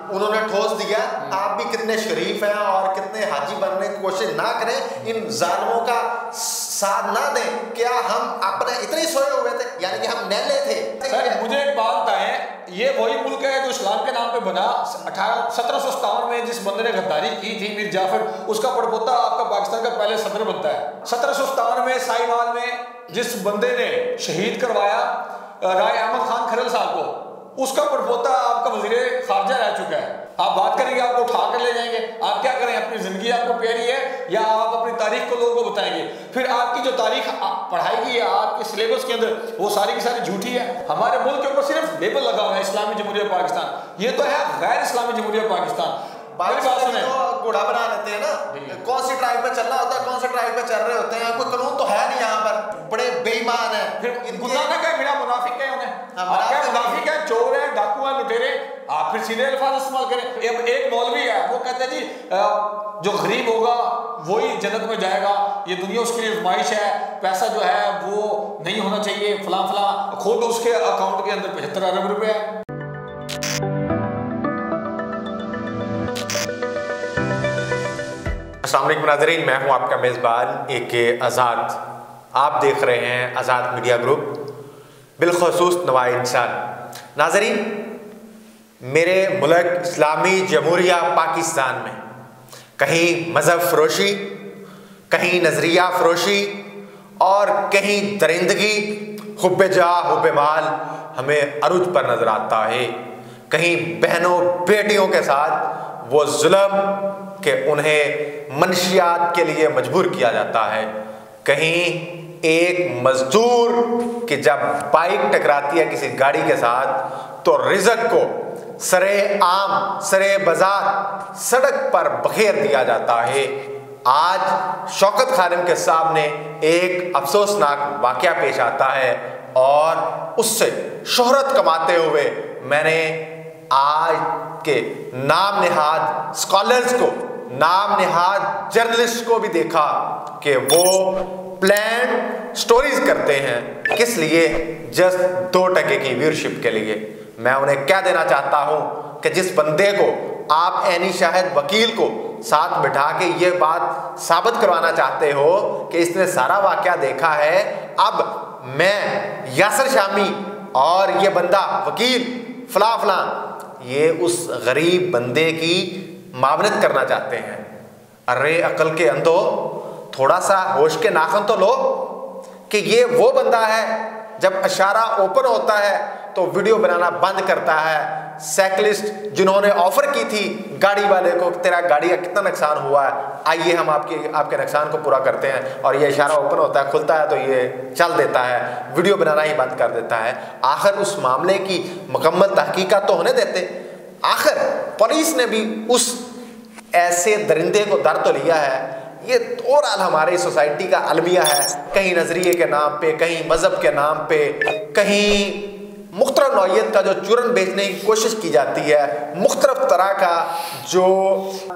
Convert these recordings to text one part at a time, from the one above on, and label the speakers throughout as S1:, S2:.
S1: انہوں نے ٹھوس دیا آپ بھی کتنے شریف ہیں اور کتنے حاجی بننے کی کوشش نہ کریں، ان ظالموں کا ساتھ نہ دیں. کیا ہم اپنے اتنے سوئے ہوئے تھے؟ یعنی کہ ہم نیلے تھے.
S2: مجھے ایک بات بتائیں، یہ وہی ملک ہے جو اسلام کے نام پہ بنا 1757 میں جس بندے نے غداری کی تھی میر جعفر، اس کا پڑپوتا آپ کا پاکستان کا پہلے صدر بنتا ہے. 1757 میں سائی مال میں جس بندے نے شہید کروایا رائے احمد خان کھرل صاحب کو، اس کا پڑپوتا آپ کا وزیر خارجہ رہ چکا ہے. آپ بات کریں گے آپ کو اٹھا کر لے جائیں گے. آپ کیا کریں؟ اپنی زندگی آپ کو پیاری ہے یا آپ اپنی تاریخ کو لوگوں کو بتائیں گے؟ پھر آپ کی جو تاریخ پڑھائی گئی ہے آپ کے سلیبس کے اندر، وہ ساری کی ساری جھوٹی ہے. ہمارے ملک کے اوپر صرف لیبل لگا ہوا ہے اسلامی جمہوریہ پاکستان، یہ تو ہے غیر اسلامی جمہوریہ پاکستان.
S1: گھوڑا بنا لیتے ہیں نا، کون سی ٹرائب پہ چلنا ہوتا ہے، کون سے ٹرائب پہ چل رہے ہوتے ہیں، کوئی قانون تو ہے نہیں یہاں پر. بڑے بے ایمان ہیں.
S2: پھر گناہ نہ کہ میرا منافق ہے انہیں، آپ کیا منافق ہے، چور ہے، ڈاکو ہے، لٹیرے. آپ پھر سیدھے الفاظ استعمال کریں. ایک مولوی ہے وہ کہتے ہیں جی جو غریب ہوگا وہی جنت میں جائے گا، یہ دنیا اس کے لیے ازمائش ہے، پیسہ جو ہے وہ نہیں ہونا چاہیے، فلاں فلاں. خود اس کے اکاؤنٹ کے اندر 75 ارب روپے ہے.
S1: السلام علیکم ناظرین، میں ہوں آپ کا میزبان ایک آزاد. آپ دیکھ رہے ہیں آزاد میڈیا گروپ، بالخصوص نوائے انسان. ناظرین، میرے ملک اسلامی جمہوریہ پاکستان میں کہیں مذہب فروشی، کہیں نظریہ فروشی اور کہیں درندگی، حب جاہ حب مال ہمیں عروج پر نظر آتا ہے. کہیں بہنوں بیٹیوں کے ساتھ وہ ظلم کہ انہیں منشیات کے لیے مجبور کیا جاتا ہے. کہیں ایک مزدور کہ جب بائک ٹکراتی ہے کسی گاڑی کے ساتھ تو رزق کو سرے عام سرے بازار سڑک پر بکھیر دیا جاتا ہے. آج شوکت خانم کے سامنے ایک افسوسناک واقعہ پیش آتا ہے اور اس سے شہرت کماتے ہوئے میں نے آج کے نام نہاد اسکالرز کو، نام نہاد جرنلسٹ کو بھی دیکھا کہ وہ پلان سٹوریز کرتے ہیں. کس لیے؟ جسٹ 2% کی ویورشپ کے لیے. میں انہیں کیا دینا چاہتا ہوں کہ جس بندے کو آپ عینی شاہد وکیل کو ساتھ بٹھا کے یہ بات ثابت کروانا چاہتے ہو کہ اس نے سارا واقعہ دیکھا ہے، اب میں یاسر شامی اور یہ بندہ وکیل فلاں فلاں یہ اس غریب بندے کی معاونت کرنا چاہتے ہیں. ارے عقل کے اندھو، تھوڑا سا ہوش کے ناخن تو لو کہ یہ وہ بندہ ہے جب اشارہ اوپن ہوتا ہے تو ویڈیو بنانا بند کرتا ہے. سائیکلسٹ جنہوں نے آفر کی تھی گاڑی والے کو تیرا گاڑی کا کتنا نقصان ہوا ہے، آئیے ہم آپ کے نقصان کو پورا کرتے ہیں، اور یہ اشارہ اوپن ہوتا ہے، کھلتا ہے تو یہ چل دیتا ہے، ویڈیو بنانا ہی بند کر دیتا ہے. آخر اس معاملے کی مکمل تحقیقات تو ہونے دیتے. آخر پولیس نے بھی اس ایسے درندے کو در تو لیا ہے. یہ اوورآل ہماری سوسائٹی کا المیہ ہے، کہیں نظریے کے نام پہ، کہیں مذہب کے نام پہ، کہیں مختلف نوعیت کا جو چورن بیچنے کی کوشش کی جاتی ہے، مختلف طرح کا جو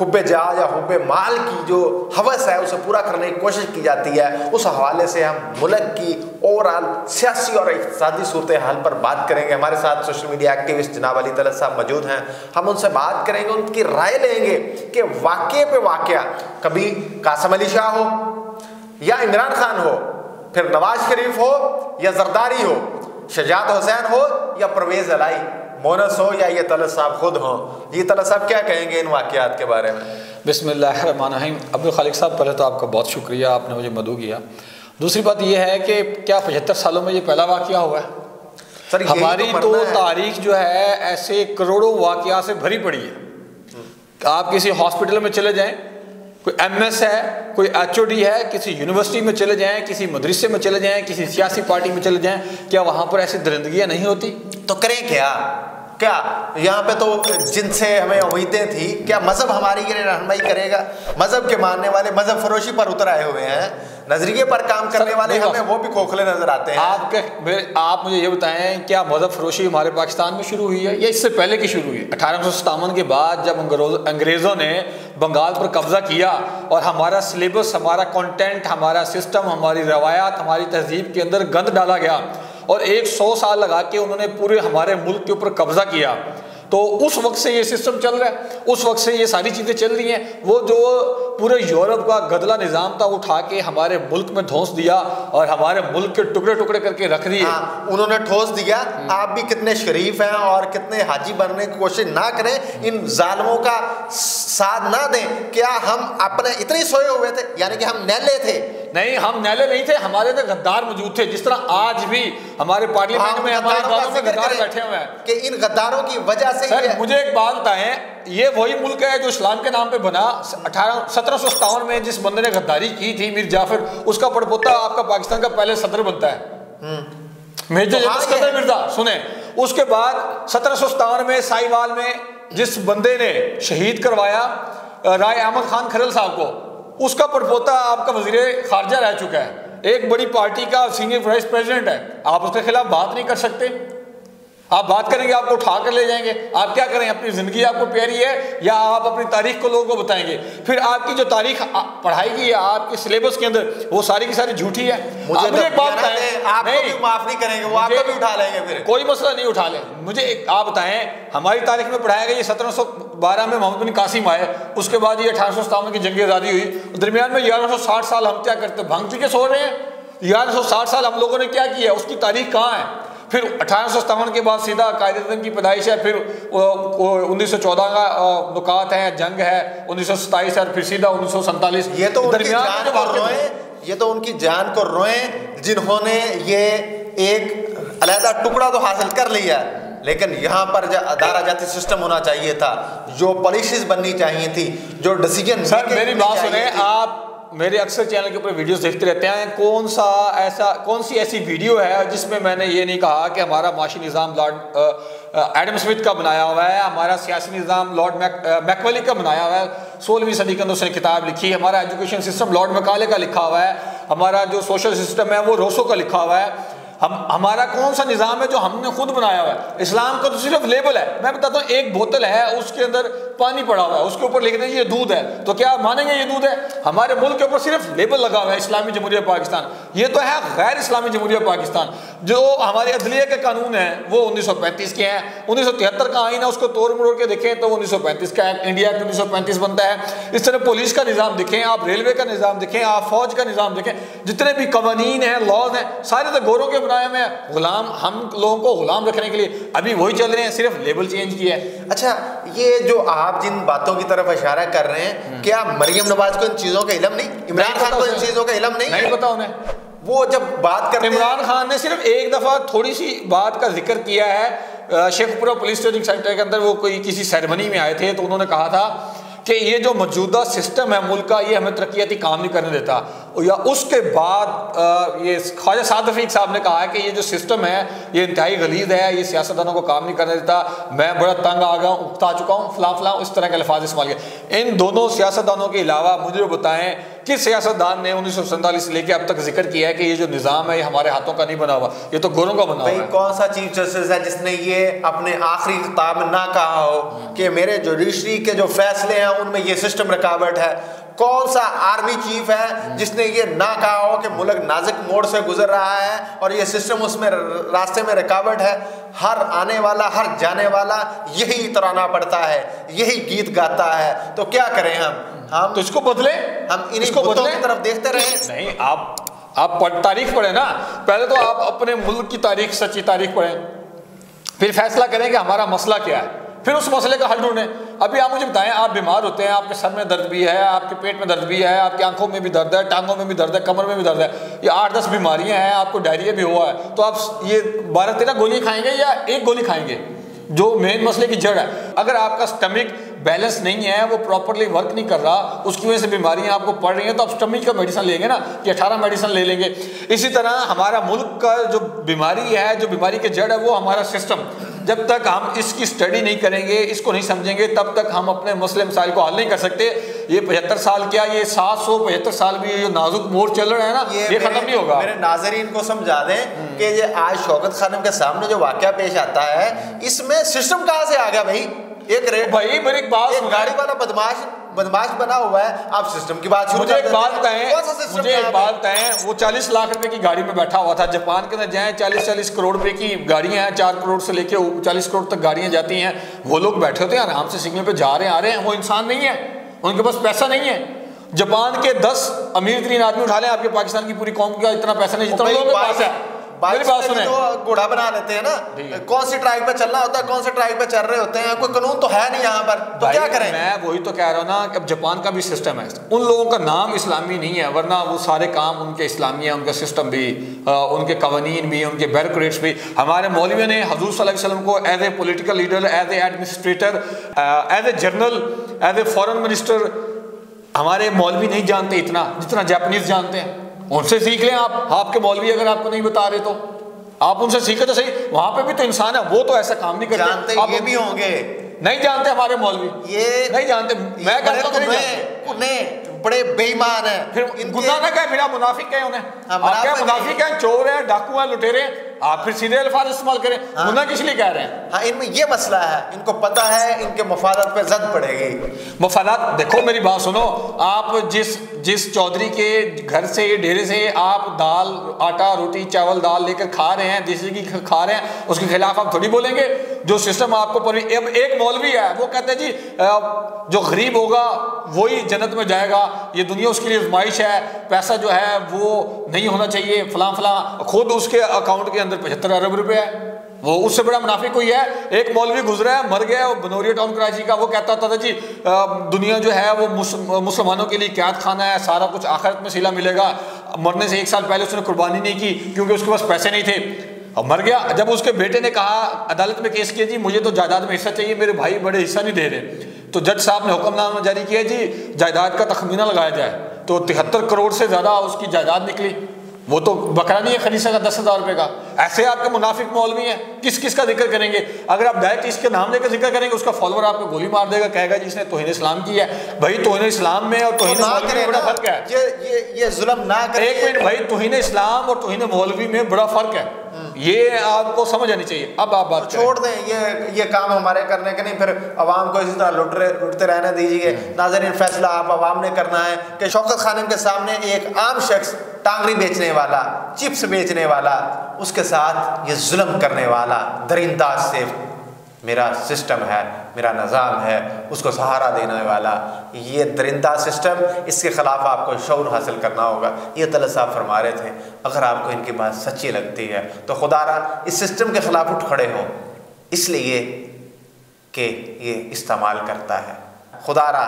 S1: حب جاہ یا حب مال کی جو ہوس ہے اسے پورا کرنے کی کوشش کی جاتی ہے. اس حوالے سے ہم ملک کی اوورآل سیاسی اور اقتصادی صورتحال پر بات کریں گے. ہمارے ساتھ سوشل میڈیا ایکٹیوسٹ جناب علی طلعت صاحب موجود ہیں. ہم ان سے بات کریں گے، ان کی رائے لیں گے کہ واقعے پہ واقعہ کبھی قاسم علی شاہ ہو یا عمران خان ہو، پھر نواز شریف ہو یا زرداری ہو، شجاعت حسین ہو یا پرویز الہی، مونس ہو یا یہ طلعت صاحب خود ہوں، یہ طلعت صاحب کیا کہیں گے ان واقعات کے بارے میں؟
S2: بسم اللہ الرحمن الرحیم. عبدالخالق صاحب، پہلے تو آپ کا بہت شکریہ، آپ نے مجھے مدعو کیا. دوسری بات یہ ہے کہ کیا 75 سالوں میں یہ پہلا واقعہ ہوا ہے؟ سر ہماری تو تاریخ جو ہے ایسے کروڑوں واقعات سے بھری پڑی ہے. آپ کسی ہاسپٹل میں چلے جائیں، کوئی ایم ایس ہے، کوئی ایچ او ڈی ہے، کسی یونیورسٹی میں چلے جائیں، کسی مدرسے میں چلے جائیں، کسی سیاسی پارٹی میں چلے جائیں، کیا وہاں پر ایسی درندگیاں نہیں ہوتی؟
S1: تو کریں کیا یہاں پہ تو جن سے ہمیں امیدیں تھی، کیا مذہب ہماری یہ رہنمائی کرے گا؟ مذہب کے ماننے والے مذہب فروشی پر اتر آئے ہوئے ہیں، نظریے پر کام کرنے والے ہمیں وہ بھی کھوکھلے نظر آتے ہیں.
S2: آپ مجھے یہ بتائیں، کیا مذہب فروشی ہمارے پاکستان میں شروع ہوئی ہے یا اس سے پہلے کی شروع ہوئی ہے؟ 1857 کے بعد جب انگریزوں نے بنگال پر قبضہ کیا اور ہمارا سلیبس، ہمارا کنٹینٹ، ہمارا سسٹم، ہماری روایات، ہماری تہذیب کے اندر گند ڈالا گیا اور 100 سال لگا کے انہوں نے پورے ہمارے ملک کے اوپر قبضہ کیا. تو اس وقت سے یہ سسٹم چل رہا ہے، اس وقت سے یہ ساری چیزیں چل رہی ہیں۔ وہ جو پورے یورپ کا گدلا نظام تھا وہ اٹھا کے ہمارے ملک میں ٹھونس دیا اور ہمارے ملک کے ٹکڑے ٹکڑے کر کے رکھ دیے۔
S1: انہوں نے ٹھوس دیا۔ آپ بھی کتنے شریف ہیں اور کتنے حاجی بننے کی کوشش نہ کریں، ان ظالموں کا ساتھ نہ دیں۔ کیا ہم اپنے اتنے سوئے ہوئے تھے؟ یعنی کہ ہم نیلے تھے؟
S2: نہیں، ہم نیلے نہیں تھے، ہمارے اندر غدار موجود تھے، جس طرح آج بھی ہمارے پارلیمنٹ میں ہمارے گھروں میں غدار بیٹھے ہوئے ہیں
S1: کہ ان غداروں کی وجہ سے۔
S2: سر مجھے ایک بات بتائیں، یہ وہی ملک ہے جو اسلام کے نام پہ بنا 1757 میں جس بندے نے غداری کی تھی میر جعفر، اس کا پڑپوتا آپ کا پاکستان کا پہلے صدر بنتا ہے، میجر جنرل اسکندر مرزا۔ سنیں، اس کے بعد 1757 میں سائیوال میں جس بندے نے شہید کروایا رائے احمد خان کھرل صاحب کو، اس کا پڑپوتا آپ کا وزیر خارجہ رہ چکا ہے، ایک بڑی پارٹی کا سینئر وائس پریزیڈنٹ ہے۔ آپ اس کے خلاف بات نہیں کر سکتے، آپ بات کریں گے آپ کو اٹھا کر لے جائیں گے۔ آپ کیا کریں؟ اپنی زندگی آپ کو پیاری ہے یا آپ اپنی تاریخ کو لوگوں کو بتائیں گے؟ پھر آپ کی جو تاریخ پڑھائی گئی ہے آپ کے سلیبس کے اندر، وہ ساری کی ساری جھوٹی ہے۔
S1: مجھے ایک بات بتائیں، آپ کو بھی معاف نہیں کریں گے، وہ آپ کو بھی اٹھا لیں گے، پھر
S2: کوئی مسئلہ نہیں اٹھا لیں۔ مجھے آپ بتائیں، ہماری تاریخ میں پڑھایا گیا یہ 1712 میں محمد بن قاسم آئے، اس کے بعد یہ 1857 کی جنگ آزادی ہوئی، درمیان میں 1160 سال ہم کیا کرتے؟ بھنگ پی کے سو رہے ہیں۔ 1160 سال ہم لوگوں نے کیا کیا؟ اس کی تاریخ کہاں ہے؟ پھر 1857 کے بعد سیدھا قائد اعظم کی پیدائش ہے، پھر 1914 کا نکات ہے، جنگ ہے 1927 اور پھر سیدھا 1947۔
S1: یہ تو ان کی جان کو روئیں، یہ تو ان کی جان کو روئیں جنہوں نے یہ ایک علیحدہ ٹکڑا تو حاصل کر لیا، لیکن یہاں پر ادارہ جاتی سسٹم ہونا چاہیے تھا، جو پالیسیز بننی چاہیے تھی، جو ڈیسیجن۔
S2: سر میری بات سنیں، آپ میرے اکثر چینل کے اوپر ویڈیوز دیکھتے رہتے ہیں، کون سی ایسی ویڈیو ہے جس میں میں نے یہ نہیں کہا کہ ہمارا معاشی نظام لارڈ ایڈم اسمتھ کا بنایا ہوا ہے، ہمارا سیاسی نظام لارڈ میکویلی کا بنایا ہوا ہے، 16ویں صدی کے اندر اس نے کتاب لکھی، ہمارا ایجوکیشن سسٹم لارڈ میکالے کا لکھا ہوا ہے، ہمارا جو سوشل سسٹم ہے وہ روسو کا لکھا ہوا ہے۔ ہمارا کون سا نظام ہے جو ہم نے خود بنایا ہوا ہے؟ اسلام کا تو صرف لیبل ہے۔ میں بتاتا ہوں، ایک بوتل ہے اس کے اندر پانی پڑا ہوا ہے، اس کے اوپر لکھ دیں یہ دودھ ہے، تو کیا مانیں گے یہ دودھ ہے؟ ہمارے ملک کے اوپر صرف لیبل لگا ہوا ہے اسلامی جمہوریہ پاکستان، یہ تو ہے غیر اسلامی جمہوریہ پاکستان۔ جو ہمارے عدلیہ کے قانون ہیں وہ 1935 کے ہیں، 1973 کا آئین ہے، اس کو توڑ مروڑ کے دیکھیں تو 1935 کا ایکٹ، انڈیا ایکٹ 1935 بنتا ہے۔ اس طرح پولیس کا نظام دیکھیں آپ، ریلوے کا نظام دیکھیں آپ، فوج کا نظام دیکھیں، جتنے بھی قوانین ہیں، لاز ہیں، سارے تو گوروں کے بنائے ہوئے ہیں، غلام ہم لوگوں کو غلام رکھنے کے لیے ابھی وہی چل رہے ہیں، صرف لیبل چینج کیا ہے۔
S1: اچھا، یہ جو آپ جن باتوں کی طرف اشارہ کر رہے ہیں، کیا مریم نواز کو ان چیزوں کا علم نہیں؟ عمران خان کو ان چیزوں کا علم نہیں
S2: پتا انہیں؟
S1: وہ جب بات کرتے ہیں،
S2: عمران خان نے صرف ایک دفعہ تھوڑی سی بات کا ذکر کیا ہے، شیخ پورہ پولیس ٹریننگ سینٹر کے اندر وہ کوئی کسی سیریمنی میں آئے تھے، تو انہوں نے کہا تھا کہ یہ جو موجودہ سسٹم ہے ملک کا، یہ ہمیں ترقیاتی کام نہیں کرنے دیتا۔ یا اس کے بعد یہ خواجہ سعد رفیق صاحب نے کہا ہے کہ یہ جو سسٹم ہے یہ انتہائی غلیظ ہے، یہ سیاستدانوں کو کام نہیں کرنے دیتا، میں بڑا تنگ آ گیا ہوں، اکتا چکا ہوں، فلاں فلاں، اس طرح کے الفاظ استعمال کیے۔ ان دونوں سیاستدانوں کے علاوہ مجھے بتائیں کس سیاستدان نے 1947 سے لے کے اب تک ذکر کیا ہے کہ یہ جو نظام ہے یہ ہمارے ہاتھوں کا نہیں بنا ہوا، یہ تو گوروں کا بنا ہوا ہے؟
S1: کون سا چیف جسٹس ہے جس نے یہ اپنے آخری خطاب میں نہ کہا ہو کہ میرے جوڈیشری کے جو فیصلے ہیں ان میں یہ سسٹم رکاوٹ ہے؟ کون سا آرمی چیف ہے جس نے یہ نہ کہا ہو کہ ملک نازک موڑ سے گزر رہا ہے اور یہ سسٹم اس میں راستے میں رکاوٹ ہے؟ ہر آنے والا، ہر جانے والا یہی ترانا پڑتا ہے، یہی گیت گاتا ہے، تو کیا کریں ہم
S2: تو اس کو بدلیں،
S1: ہم انہیں بتوں کی طرف دیکھتے رہیں؟
S2: نہیں، آپ تاریخ پڑھیں نا، پہلے تو آپ اپنے ملک کی تاریخ، سچی تاریخ پڑھیں، پھر فیصلہ کریں کہ ہمارا مسئلہ کیا ہے، پھر اس مسئلے کا حل ڈھونڈیں۔ ابھی آپ مجھے بتائیں، آپ بیمار ہوتے ہیں، آپ کے سر میں درد بھی ہے، آپ کے پیٹ میں درد بھی ہے، آپ کی آنکھوں میں بھی درد ہے، ٹانگوں میں بھی درد ہے، کمر میں بھی درد ہے، یہ 8-10 بیماریاں ہیں، آپ کو ڈائریا بھی ہوا ہے، تو آپ یہ 12-13 گولی کھائیں گے یا ایک گولی کھائیں گے جو مین مسئلے کی جڑ ہے؟ اگر آپ کا سٹمک بیلنس نہیں ہے، وہ پراپرلی ورک نہیں کر رہا، اس کی وجہ سے بیماریاں آپ کو پڑ رہی ہیں، تو آپ سٹمک کا میڈیسن لیں گے نا، کہ 18 میڈیسن لے لیں گے۔ اسی طرح ہمارا ملک کا جو بیماری ہے، جو بیماری کی جڑ ہے، وہ ہمارا سسٹم۔ جب تک ہم اس کی سٹڈی نہیں کریں گے، اس کو نہیں سمجھیں گے، تب تک ہم اپنے مسئلے مسائل کو حل نہیں کر سکتے۔ یہ 75 سال کیا، یہ 775 سال بھی یہ نازک موڑ چل رہا ہے نا، یہ ختم نہیں ہوگا۔
S1: میرے ناظرین کو سمجھا دیں کہ یہ آج شوکت خانم کے سامنے جو واقعہ پیش آتا ہے، اس میں سسٹم کہاں سے آ گیا بھائی؟ ایک
S2: بھائی میری ایک بات،
S1: ایک گاڑی والا بدماش بدماش بنا ہوا ہے، آپ سسٹم کی بات شروع
S2: مجھے ایک بات
S1: بتائیں،
S2: وہ 40 لاکھ روپے کی گاڑی میں بیٹھا ہوا تھا، جاپان کے اندر جائیں 40 کروڑ روپے کی گاڑیاں ہیں، 4 کروڑ سے لے کے 40 کروڑ تک گاڑیاں جاتی ہیں، وہ لوگ بیٹھے ہوتے ہیں آرام سے سگنل پہ جا رہے ہیں آ رہے ہیں، وہ انسان نہیں ہے، ان کے پاس پیسہ نہیں ہے۔ جاپان کے 10 امیر ترین آدمی اٹھا لیں، آپ کے پاکستان کی پوری قوم کا اتنا پیسہ نہیں جتنا لوگوں کے پاس ہے۔ میری بات سنیں،
S1: تو گھوڑا بنا لیتے ہیں نا، کون سی ٹرائب پہ چلنا ہوتا ہے، کون سی ٹرائب پہ چل رہے ہوتے ہیں، کوئی قانون تو ہے نہیں یہاں پر، تو کیا کریں؟
S2: میں وہی تو کہہ رہا ہوں نا کہ اب جاپان کا بھی سسٹم ہے، ان لوگوں کا نام اسلامی نہیں ہے، ورنہ وہ سارے کام ان کے اسلامی ہیں، ان کا سسٹم بھی، ان کے قوانین بھی، ان کے بیوروکریٹس بھی۔ ہمارے مولویوں نے حضور صلی اللہ علیہ وسلم کو as a political leader, as a administrator, as a general, as a foreign minister, ہمارے مولوی نہیں جانتے اتنا جتنا جاپنیز جانتے ہیں۔ ان سے سیکھ لیں آپ کے مولوی اگر آپ کو نہیں بتا رہے تو آپ ان سے سیکھیں تو صحیح، وہاں پہ بھی تو انسان ہے، وہ تو ایسا کام نہیں کرتے۔
S1: جانتے یہ بھی ہوں گے،
S2: نہیں جانتے ہمارے مولوی، یہ نہیں جانتے۔ میں کہتا ہوں
S1: بڑے بے ایمان ہیں،
S2: پھر گناہ نہ کہیں، میرا منافق کہیں انہیں، آپ کیا منافق ہیں، چور ہیں، ڈاکو ہیں، لٹیرے ہیں، آپ پھر سیدھے الفاظ استعمال کریں، گناہ کس لیے کہہ رہے ہیں؟
S1: ہاں ان میں یہ مسئلہ ہے، ان کو پتہ ہے ان کے مفادات پہ زد پڑے گی۔
S2: مفادات دیکھو، میری بات سنو، آپ جس چودھری کے گھر سے ڈیرے سے آپ دال، آٹا، روٹی، چاول، دال لے کر کھا رہے ہیں، دیسی گھی کھا رہے ہیں، اس کے خلاف آپ تھوڑی بولیں گے؟ جو سسٹم آپ کو اب ایک مولوی ہے وہ کہتے ہیں جی جو غریب ہوگا وہی جنت میں جائے گا، یہ دنیا اس کے لیے آزمائش ہے، پیسہ جو ہے وہ نہیں ہونا چاہیے، فلاں فلاں، خود اس کے اکاؤنٹ کے اندر 75 ارب روپے ہے۔ وہ اس سے بڑا منافق کوئی ہے؟ ایک مولوی گزرا ہے، مر گیا، بنوریا ٹاؤن کراچی کا، وہ کہتا تھا جی دنیا جو ہے وہ مسلمانوں کے لیے قیاد خانہ ہے، سارا کچھ آخرت میں صلہ ملے گا۔ مرنے سے 1 سال پہلے اس نے قربانی نہیں کی کیونکہ اس کے پاس پیسے نہیں تھے، اب مر گیا۔ جب اس کے بیٹے نے کہا، عدالت میں کیس کیا، جی مجھے تو جائیداد میں حصہ چاہیے، میرے بھائی بڑے حصہ نہیں دے رہے، تو جج صاحب نے حکم نامہ جاری کیا جی جائیداد کا تخمینہ لگایا جائے، تو 73 کروڑ سے زیادہ اس کی جائیداد نکلی۔ وہ تو بکرا نہیں ہے خلیصہ کا 10,000 روپے کا۔ ایسے آپ کے منافق مولوی ہیں، کس کا ذکر کریں گے؟ اگر آپ ڈائریکٹ اس کے نام لے کر ذکر کریں گے، اس کا فالوور آپ کو گولی مار دے گا، کہے گا جی اس نے توہین اسلام کی ہے۔ بھائی توہین اسلام میں اور توہین مولوی میں بڑا فرق ہے،
S1: یہ ظلم نہ کریں۔
S2: ایک منٹ بھائی، توہین اسلام اور توہین مولوی میں بڑا فرق ہے، یہ آپ کو سمجھ آنی چاہیے۔ اب آپ بات
S1: چھوڑ دیں یہ کام ہمارے کرنے کے نہیں، پھر عوام کو اسی طرح لٹتے رہنے دیجیے۔ ناظرین، فیصلہ آپ عوام نے کرنا ہے کہ شوکت خانم کے سامنے ایک عام شخص، ٹانگری بیچنے والا، چپس بیچنے والا، اس کے ساتھ یہ ظلم کرنے والا درندہ سے میرا سسٹم ہے، میرا نظام ہے، اس کو سہارا دینے والا یہ درندہ سسٹم، اس کے خلاف آپ کو شعور حاصل کرنا ہوگا۔ یہ طلعت صاحب فرما رہے تھے، اگر آپ کو ان کی بات سچی لگتی ہے تو خدا را اس سسٹم کے خلاف اٹھ کھڑے ہوں، اس لیے کہ یہ استعمال کرتا ہے۔ خدا را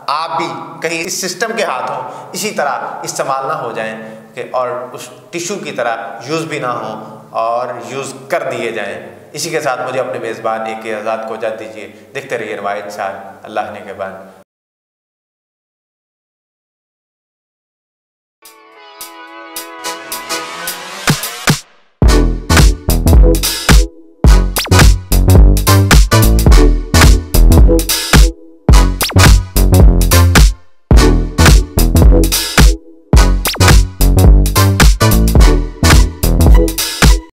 S1: آپ بھی کہیں اس سسٹم کے ہاتھوں اسی طرح استعمال نہ ہو جائیں کہ اور اس ٹیشو کی طرح یوز بھی نہ ہوں اور یوز کر دیے جائیں۔ اسی کے ساتھ مجھے اپنے میزبان AK آزاد کو اجازت دیجیے۔ دیکھتے رہیے روایت 4، اللہ نے کے بعد۔